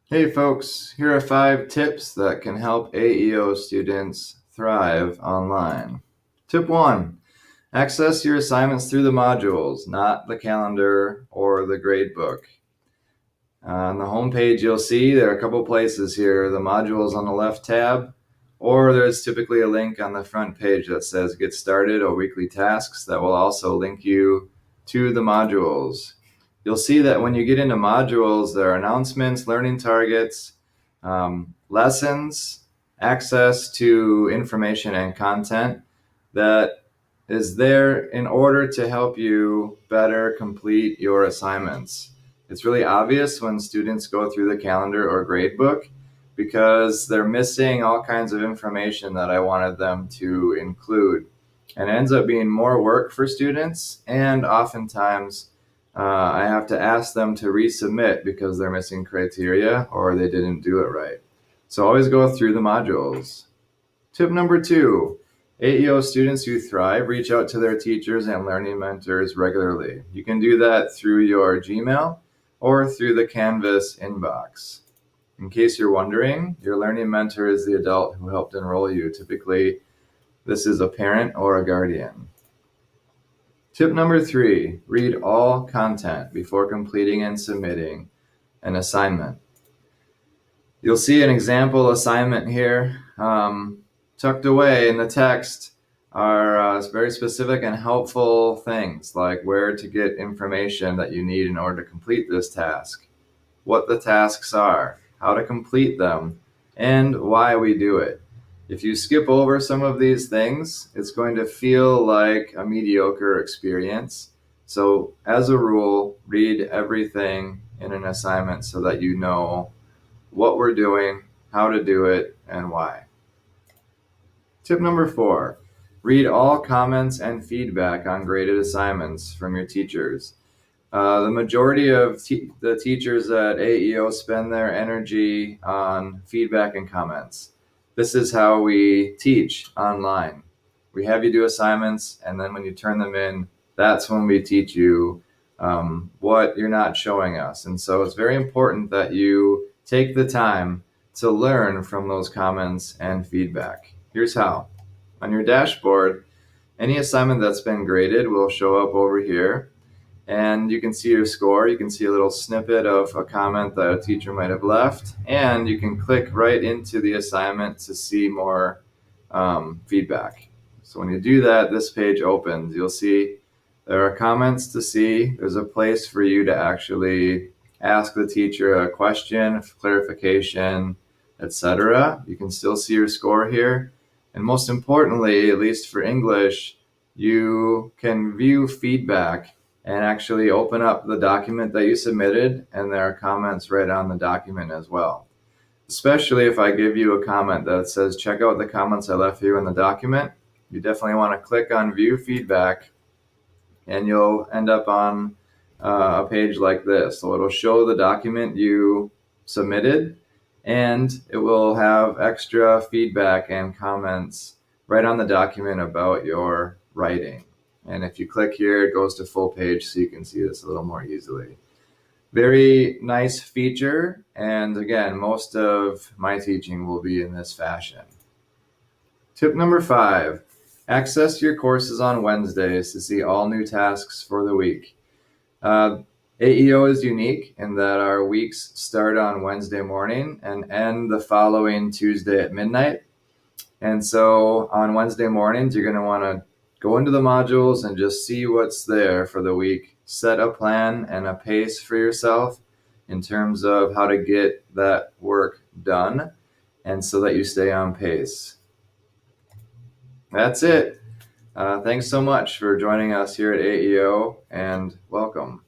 Hey folks, here are 5 tips that can help AEO students thrive online. Tip 1, access your assignments through the modules, not the calendar or the gradebook. On the home page, you'll see there are a couple places here, the modules on the left tab, or there's typically a link on the front page that says get started or weekly tasks that will also link you to the modules. You'll see that when you get into modules, there are announcements, learning targets, lessons, access to information and content that is there in order to help you better complete your assignments. It's really obvious when students go through the calendar or gradebook because they're missing all kinds of information that I wanted them to include. And it ends up being more work for students, and oftentimes I have to ask them to resubmit because they're missing criteria or they didn't do it right. So always go through the modules. Tip number 2, AEO students who thrive reach out to their teachers and learning mentors regularly. You can do that through your Gmail or through the Canvas inbox. In case you're wondering, your learning mentor is the adult who helped enroll you. Typically, this is a parent or a guardian. Tip number 3, read all content before completing and submitting an assignment. You'll see an example assignment here. Tucked away in the text are very specific and helpful things like where to get information that you need in order to complete this task, what the tasks are, how to complete them, and why we do it. If you skip over some of these things, it's going to feel like a mediocre experience. So, as a rule, read everything in an assignment so that you know what we're doing, how to do it, and why. Tip number 4, read all comments and feedback on graded assignments from your teachers. The majority of the teachers at AEO spend their energy on feedback and comments. This is how we teach online. We have you do assignments, and then when you turn them in, that's when we teach you what you're not showing us. And so it's very important that you take the time to learn from those comments and feedback. Here's how. On your dashboard, any assignment that's been graded will show up over here, and you can see your score. You can see a little snippet of a comment that a teacher might have left, and you can click right into the assignment to see more feedback. So when you do that, this page opens. You'll see there are comments to see. There's a place for you to actually ask the teacher a question, clarification, etc. You can still see your score here. And most importantly, at least for English, you can view feedback and actually open up the document that you submitted, and there are comments right on the document as well. Especially if I give you a comment that says, check out the comments I left you in the document, you definitely want to click on view feedback, and you'll end up on a page like this. So it'll show the document you submitted, and it will have extra feedback and comments right on the document about your writing. And if you click here, it goes to full page so you can see this a little more easily. Very nice feature, and again, most of my teaching will be in this fashion. Tip number 5, access your courses on Wednesdays to see all new tasks for the week. AEO is unique in that our weeks start on Wednesday morning and end the following Tuesday at midnight. And so on Wednesday mornings, you're going to want to go into the modules and just see what's there for the week. Set a plan and a pace for yourself in terms of how to get that work done, and so that you stay on pace. That's it. Thanks so much for joining us here at AEO, and welcome.